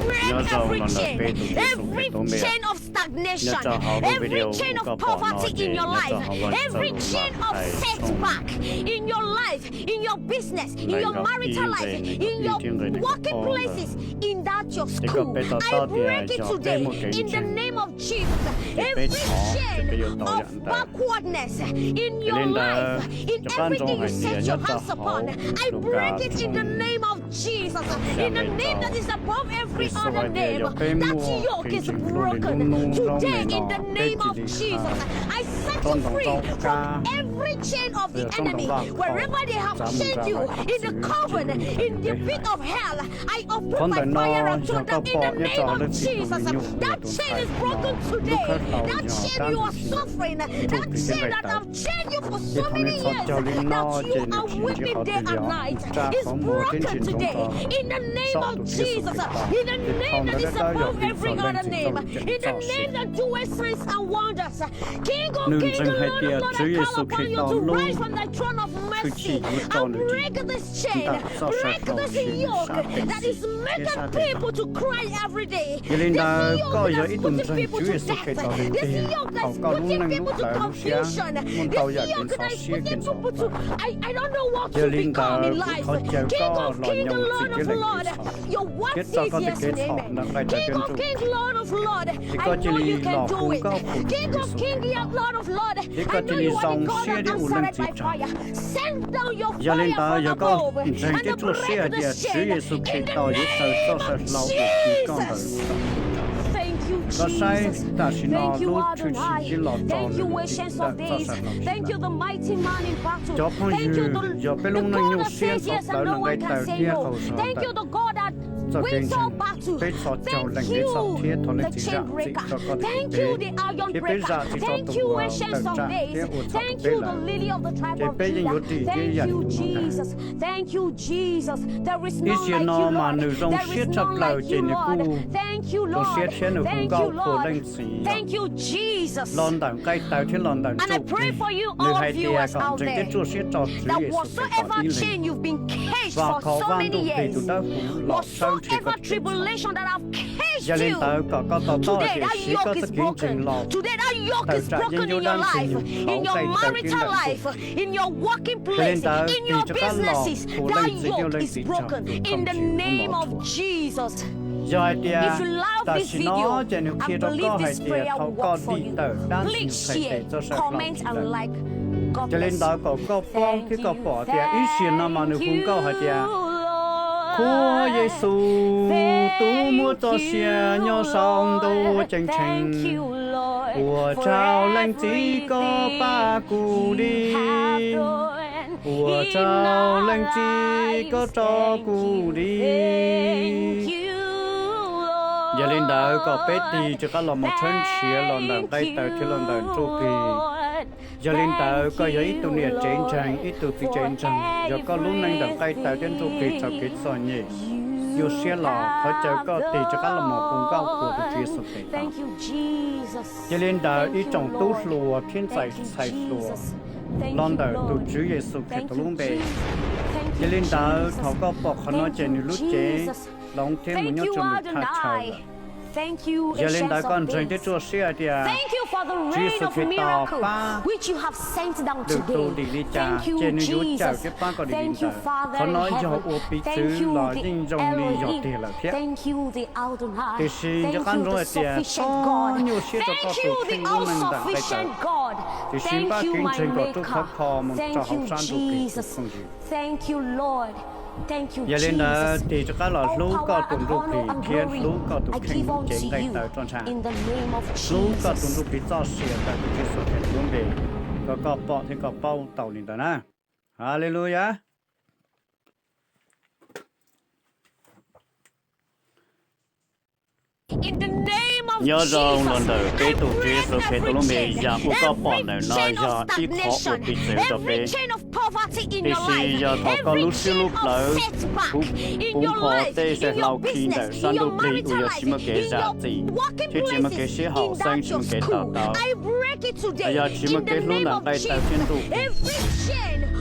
break every chain of stagnation, every chain of poverty in your life, every chain of setback in your life, in your business, in your marital life, in your working places, in that your school. I break it today in the name of Jesus. Every chain of backwardness in your life, in everything you set your hands upon, I break it in the name of Jesus, in the name that is above every other name. That yoke is broken today in the name of Jesus. I set you free from every chain of the enemy. Wherever they have chained you, in the coven, in the pit of hell, I open my fire and thunder in the name of Jesus. That chain is broken today. That chain you are suffering, that chain that have chained you for so many years, that you are weeping day and night, is broken today in the name of Jesus. In the name that is above every other name, in the name that doeth signs and wonders. King of kings, Lord of lords, I call upon you to rise from thy throne of mercy and break this chain, break this yoke that is making people to cry every day. This yoke that is putting people to death. This yoke that is putting people to confusion. This yoke that is putting people to I don't know what to become in life. King of kings, Lord of lords, your word says yes and amen. King of kings, Lord of lords, I know you can do it. King of kings, Lord of lords, I know you are the God that answered by fire. Send down your fire from above and break this chain in the name of Jesus. Thank you, Jesus. Thank you, Adonai. Thank you, Ancients of Days. Thank you, the mighty man in battle. Thank you, the God that says yes and no one can say no. Thank you, the God that wins all battle. Thank you, the chain breaker. Thank you, the iron breaker. Thank you, Ancients of Days. Thank you, the lily of the tribe of Judah. Thank you, Jesus. Thank you, Jesus. There is none like you, Lord. There is none like you, Lord. Thank you, Lord. Thank you, Lord. Thank you, Jesus. And I pray for you, all viewers out there, that whatsoever chain you've been caged for so many years, whatsoever tribulation that have caged you, today that yoke is broken. Today that yoke is broken in your life, in your marital life, in your working place, in your businesses. That yoke is broken in the name of Jesus. If you love this video and believe this prayer will work for you, please share, comment and like. God bless you. Thank you, Lord. Chúa Giêsu tu mua cho xe nhau sống tu chân thành của trao lãnh chỉ có ba cụ đi của trao lãnh chỉ có cho cụ đi giờ lên đời có bé thì cho các lòng một chân chia lòng đời tay tới thì lòng đời trụ kỳ giờ lên đời có ít tu niệm chiến tranh ít tu phi chiến tranh giờ có lúc này đời tay tới đến trụ kỳ cho kết soi nhỉ dù xe lò họ chờ có thì cho các lòng một cùng cao của tu phi sụp tới giờ lên đời ít trồng tu lúa thiên sai lúa lòng đời tu Chúa Giêsu Khestos luôn bề giờ lên đời họ có bỏ họ nói chuyện lúc chế lòng thêm một nhau cho mình thắt chặt. Thank you, Thank you for the rain of miracle which you have sent down today. Thank you, Jesus. Thank you, Father in heaven. Thank you, the Elohim. Thank you, the Adonai. Thank you, the sufficient God. Thank you, the all-sufficient God. Thank you, my Maker. Thank you, Jesus. Thank you, Lord. Thank you, Jesus. All power and honor and glory I give unto you in the name of Jesus. Hallelujah. In the name of nhớ Jesus, rằng lần đầu cái tổ chức sự every kiện lúc này giờ cũng có bọn này nói giờ ít khó của bị sự cho bé thì khi giờ họ có lúc xíu lúc lỡ cũng khó tê sẽ lâu khi để sang đồ bì bây giờ chỉ mà cái giá trị chứ chỉ mà cái sẽ hậu sinh chỉ mà cái tạo tạo bây giờ chỉ mà cái lúc nào tay tay trên tụ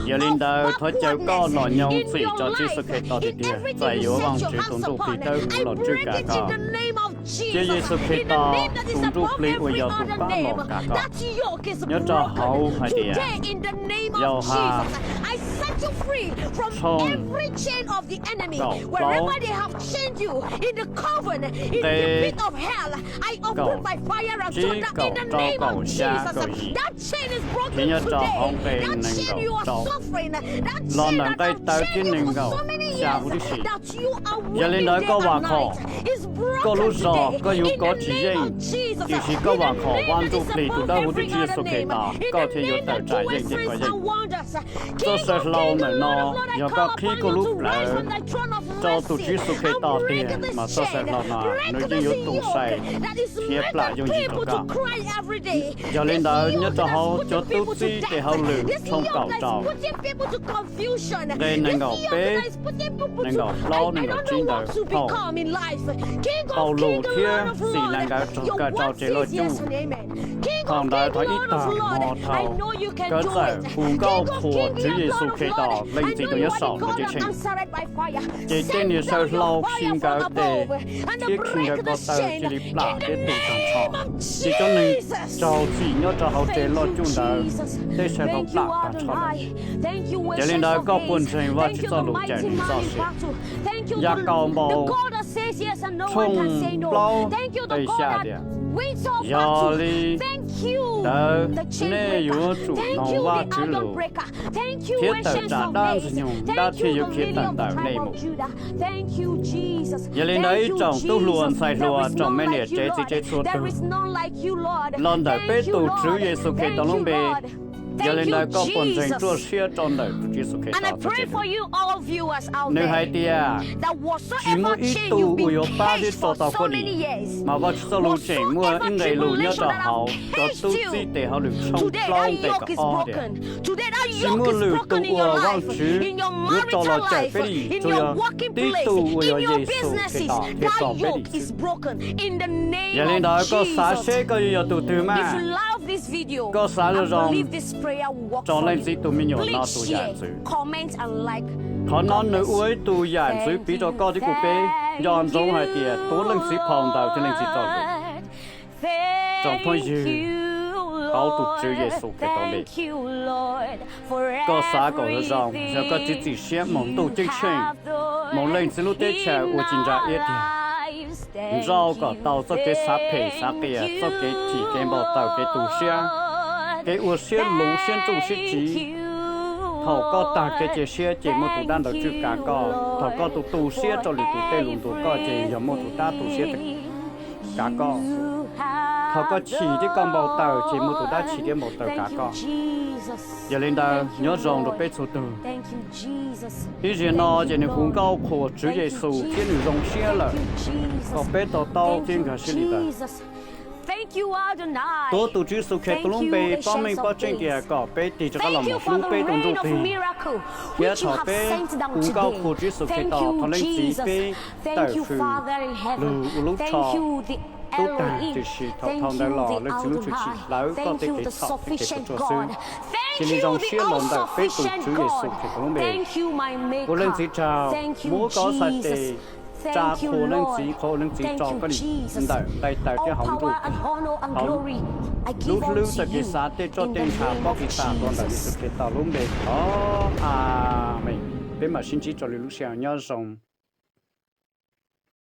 giờ linh đạo thôi cháu có nói nhau gì cho chỉ sự khởi tạo thì tiền phải yếu vang chỉ tụng tụng thì đâu cũng là chưa cả cả chỉ sự khởi tạo tụng tụng lấy của giờ tụng ba lọ cả cả nhớ cho hậu hay tiền giàu hà xong every chain of the enemy, wherever they have chained you in the covenant, in the pit of hell, I open by fire and thunder in the name of Jesus. That chain is broken today. That chain you are suffering, that chain that I've chained you for so many years, that you are weeping day and night, is broken today. In the name of Jesus, in the name that is above every other name, in the name that doeth signs and wonders, King of kings, the Lord of lords, I call upon you to rise from thy throne of mercy and break this chain, break this yoke that is making people to cry every day. This yoke that is putting people to death. This yoke that is putting people to confusion. This yoke that is putting people to I don't know what to become in life. King of kings, the Lord of lords, your word says yes and amen. King of kings, the Lord of lords, I know you can do it. King of kings, the Lord of lords, I know you are the God that answered by fire. Send down your fire from above and break the chain in the name of Jesus. Thank you, Jesus. Thank you, Adonai. Thank you, Ancient of Days. Thank you, the mighty man in battle. Thank you, the God that says yes and no one can say no. Thank you, the God that wins all battles. Thank you, the chain breaker. Thank you, the iron breaker. Thank you, Ancient of Days. Thank you, the Lily of the tribe of Judah. Thank you, Jesus. Thank you, Jesus. There is none like you, Lord. There is none like you, Lord. Thank you, Lord. Thank you, Lord. Thank you, Jesus. And I pray for you, all viewers out there, that whatsoever chain you've been caged for so many years, whatsoever tribulation that have caged you, today that yoke is broken. Today that yoke is broken in your life, in your marital life, in your working place, in your businesses. That yoke is broken in the name of Jesus. If you love this video and believe this prayer will work for you, please share, comment and like. Nó nữ uế tu giản dưới bí cho con đi cụ bê, dọn giống hai tiệt, tố lưng sĩ phòng tạo cho nên sĩ tròn được. Trong thôi dư, hào tụ chữ Giê-xu cái đó đi. Có xã có ở dòng, giờ có chỉ xếp mong tụ chính trình, mong lên sĩ lúc tế trẻ u chính ra ít thì. Rau có tàu cho cái xã phê xã tiệt, cho cái chỉ cái bảo tàu cái tụ xe, cái u xe lũ xe tụ xe chỉ. Thầu có ta cái chế xe chế một tụ đan đầu chữ cả có, thầu có tụ xe cho lì tụ tê lùn tụ có chế giờ một tụ đa tụ xe cả có, thầu có chỉ cái con bầu tàu chế một tụ đa chỉ cái một tàu cả có. Giờ lên đây nhớ rằng được biết số từ. Bây giờ nó chỉ nên cũng cao khổ chữ Giê-xu trên người dòng xe là, có biết tàu trên cả xe lì đây. Thank you, Adonai. Tố tụ chữ số khét tụi bê bao mình bao trên kia có bê thì cho các lòng một lúc bê đồng rụt thì kia thọ bê cũng cao khổ chữ số khét tỏ thọ lên chỉ bê tại phù lù lúc thọ tốt ta chỉ sĩ thọ thọ đại lò lên chữ chữ chỉ lão có thể cái thọ cái chỗ sư chỉ nên dòng xia lòng đại bê tụ chữ Giê-xu khét tụi bê cô lên chỉ chào múa có sạch tề cha khổ lên chỉ cho cái gì đại cái hỏng ruột hỏng lúc từ cái xã tê cho tên cha có cái xã còn đại sự cái tàu luôn bề mình bên mà xin chỉ cho lúc xưa nhớ rằng